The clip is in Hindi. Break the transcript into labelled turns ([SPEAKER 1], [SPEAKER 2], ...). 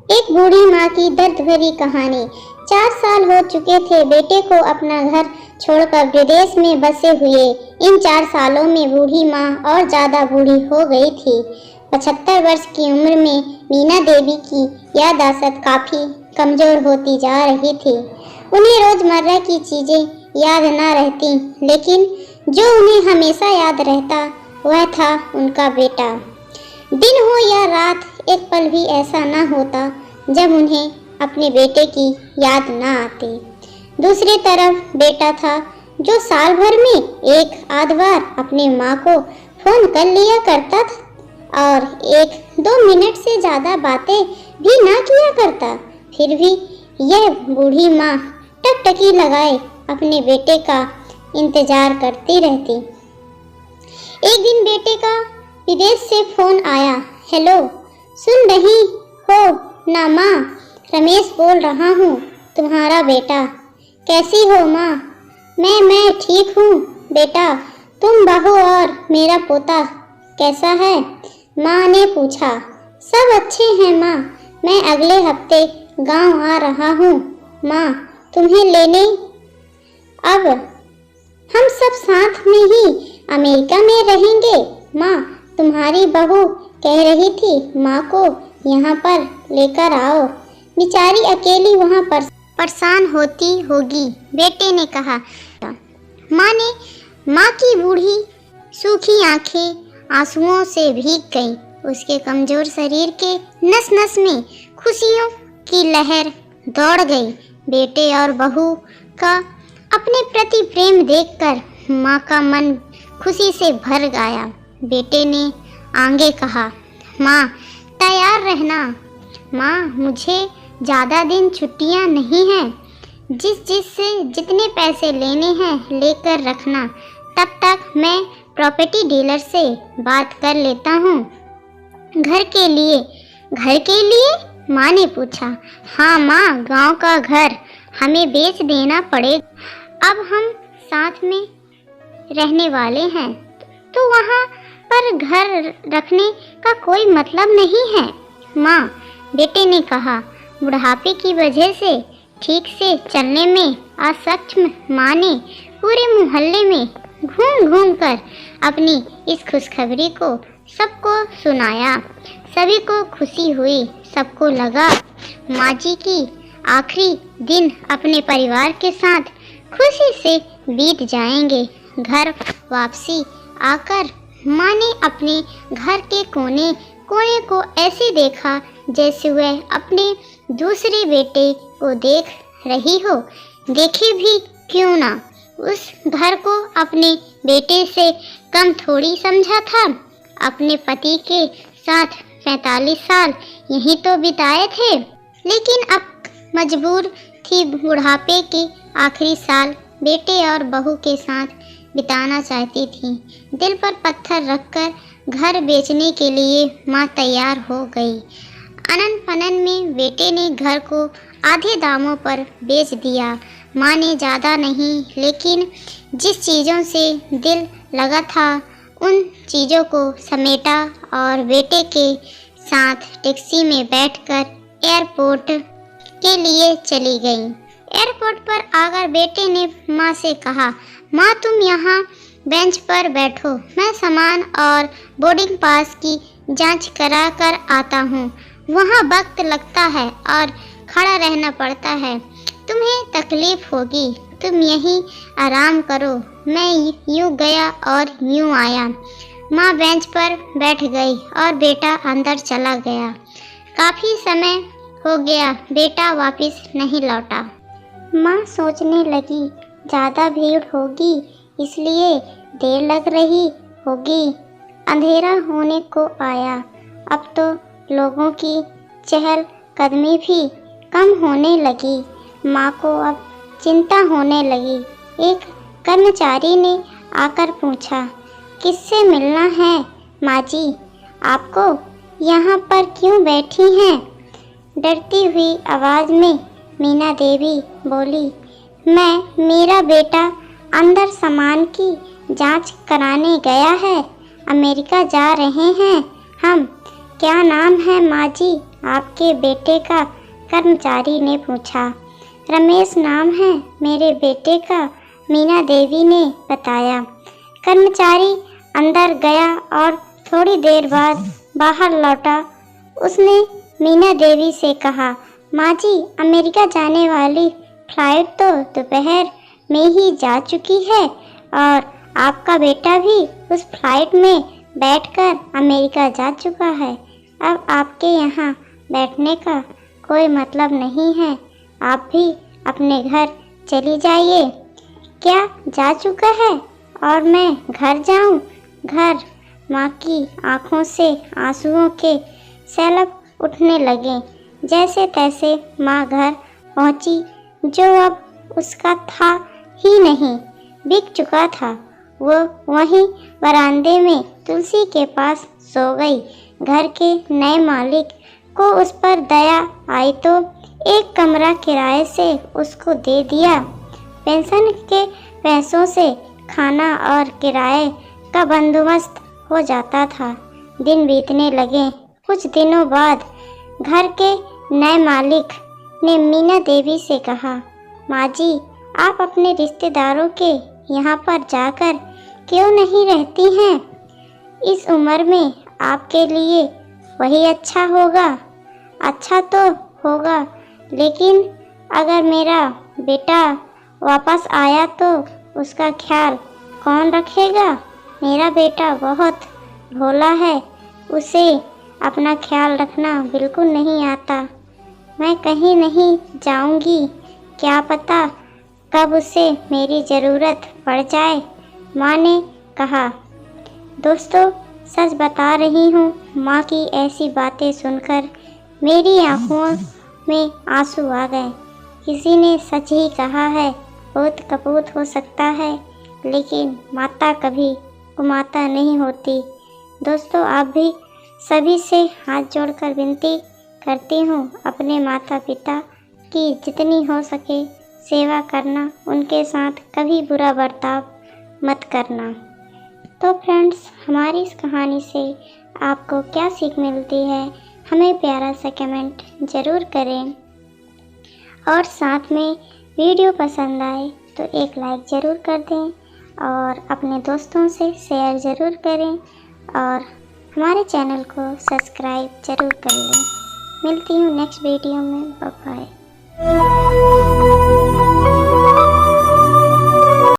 [SPEAKER 1] एक बूढ़ी माँ की दर्द भरी कहानी। 4 साल हो चुके थे बेटे को अपना घर छोड़कर विदेश में बसे हुए। इन 4 सालों में बूढ़ी माँ और ज्यादा बूढ़ी हो गई थी। 75 वर्ष की उम्र में मीना देवी की याददाश्त काफी कमजोर होती जा रही थी। उन्हें रोजमर्रा की चीजें याद न रहती, लेकिन जो उन्हें हमेशा याद रहता वह था उनका बेटा। दिन हो या रात, एक पल भी ऐसा न होता जब उन्हें अपने बेटे की याद न आती। दूसरी तरफ बेटा था जो साल भर में एक आध बार अपनी माँ को फोन कर लिया करता था और 1-2 मिनट से ज़्यादा बातें भी ना किया करता। फिर भी यह बूढ़ी माँ टकटकी लगाए अपने बेटे का इंतजार करती रहती। एक दिन बेटे का विदेश से फोन आया। हेलो, सुन रही हो ना माँ? रमेश बोल रहा हूँ, तुम्हारा बेटा। कैसी हो माँ? मैं ठीक हूँ बेटा। तुम बहू और मेरा पोता कैसा है? माँ ने पूछा। सब अच्छे हैं माँ। मैं अगले हफ्ते गांव आ रहा हूँ माँ, तुम्हें लेने। अब हम सब साथ में ही अमेरिका में रहेंगे माँ। तुम्हारी बहू कह रही थी माँ को यहाँ पर लेकर आओ, बेचारी अकेली वहाँ पर परेशान होती होगी, बेटे ने कहा। माँ की बूढ़ी सूखी आंखें आंसुओं से भीग गईं। उसके कमजोर शरीर के नस नस में खुशियों की लहर दौड़ गई। बेटे और बहू का अपने प्रति प्रेम देखकर माँ का मन खुशी से भर गया। बेटे ने आगे कहा, माँ तैयार रहना। माँ मुझे ज़्यादा दिन छुट्टियाँ नहीं हैं। जिससे जितने पैसे लेने हैं लेकर रखना। तब तक मैं प्रॉपर्टी डीलर से बात कर लेता हूँ। घर के लिए माँ ने पूछा। हाँ माँ, गांव का घर हमें बेच देना पड़ेगा। अब हम साथ में रहने वाले हैं तो वहाँ पर घर रखने का कोई मतलब नहीं है माँ, बेटे ने कहा। बुढ़ापे की वजह से ठीक से चलने में असक्षम माँ ने पूरे मोहल्ले में घूम घूम कर अपनी इस खुशखबरी को सबको सुनाया। सभी को खुशी हुई। सबको लगा माँ जी की आखिरी दिन अपने परिवार के साथ खुशी से बीत जाएंगे। घर वापसी आकर माँ ने अपने घर के कोने को ऐसे देखा जैसे वह अपने दूसरे बेटे को देख रही हो। देखे भी क्यों ना, उस घर को अपने बेटे से कम थोड़ी समझा था। अपने पति के साथ 45 साल यहीं तो बिताए थे, लेकिन अब मजबूर थी बुढ़ापे के आखिरी साल बेटे और बहू के साथ बिताना चाहती थी। दिल पर पत्थर रखकर घर बेचने के लिए माँ तैयार हो गई। अनन फनन में बेटे ने घर को आधे दामों पर बेच दिया। माँ ने ज़्यादा नहीं, लेकिन जिस चीज़ों से दिल लगा था उन चीज़ों को समेटा और बेटे के साथ टैक्सी में बैठकर एयरपोर्ट के लिए चली गई। एयरपोर्ट पर आकर बेटे ने माँ से कहा, माँ तुम यहाँ बेंच पर बैठो, मैं सामान और बोर्डिंग पास की जांच करा कर आता हूँ। वहाँ वक्त लगता है और खड़ा रहना पड़ता है, तुम्हें तकलीफ होगी, तुम यहीं आराम करो। मैं यूँ गया और यूँ आया। माँ बेंच पर बैठ गई और बेटा अंदर चला गया। काफ़ी समय हो गया, बेटा वापस नहीं लौटा। माँ सोचने लगी ज़्यादा भीड़ होगी इसलिए देर लग रही होगी। अंधेरा होने को आया। अब तो लोगों की चहल कदमी भी कम होने लगी। माँ को अब चिंता होने लगी। एक कर्मचारी ने आकर पूछा, किससे मिलना है माँ जी? आपको यहाँ पर क्यों बैठी हैं? डरती हुई आवाज़ में मीना देवी बोली, मेरा बेटा अंदर सामान की जांच कराने गया है। अमेरिका जा रहे हैं हम। क्या नाम है माँ जी आपके बेटे का? कर्मचारी ने पूछा। रमेश नाम है मेरे बेटे का, मीना देवी ने बताया। कर्मचारी अंदर गया और थोड़ी देर बाद बाहर लौटा। उसने मीना देवी से कहा, माँ जी, अमेरिका जाने वाली फ्लाइट तो दोपहर में ही जा चुकी है और आपका बेटा भी उस फ्लाइट में बैठकर अमेरिका जा चुका है। अब आपके यहाँ बैठने का कोई मतलब नहीं है, आप भी अपने घर चली जाइए। क्या जा चुका है और मैं घर जाऊँ? घर? माँ की आँखों से आंसुओं के सैलाब उठने लगे। जैसे तैसे माँ घर पहुँची, जो अब उसका था ही नहीं, बिक चुका था। वो वहीं बरामदे में तुलसी के पास सो गई। घर के नए मालिक को उस पर दया आई तो एक कमरा किराए से उसको दे दिया। पेंशन के पैसों से खाना और किराए का बंदोबस्त हो जाता था। दिन बीतने लगे। कुछ दिनों बाद घर के नए मालिक ने मीना देवी से कहा, माँ जी, आप अपने रिश्तेदारों के यहाँ पर जाकर क्यों नहीं रहती हैं? इस उम्र में आपके लिए वही अच्छा होगा। अच्छा तो होगा, लेकिन अगर मेरा बेटा वापस आया तो उसका ख्याल कौन रखेगा? मेरा बेटा बहुत भोला है, उसे अपना ख्याल रखना बिल्कुल नहीं आता। मैं कहीं नहीं जाऊंगी, क्या पता कब उसे मेरी ज़रूरत पड़ जाए, माँ ने कहा। दोस्तों, सच बता रही हूँ, माँ की ऐसी बातें सुनकर मेरी आँखों में आंसू आ गए। किसी ने सच ही कहा है, बहुत कपूत हो सकता है, लेकिन माता कभी कुमाता नहीं होती। दोस्तों, आप भी सभी से हाथ जोड़कर विनती करती हूँ, अपने माता पिता की जितनी हो सके सेवा करना, उनके साथ कभी बुरा बर्ताव मत करना। तो फ्रेंड्स, हमारी इस कहानी से आपको क्या सीख मिलती है, हमें प्यारा सा कमेंट ज़रूर करें और साथ में वीडियो पसंद आए तो एक लाइक ज़रूर कर दें और अपने दोस्तों से शेयर ज़रूर करें और हमारे चैनल को सब्सक्राइब ज़रूर कर लें। मिलती हूँ नेक्स्ट वीडियो में। Bye bye.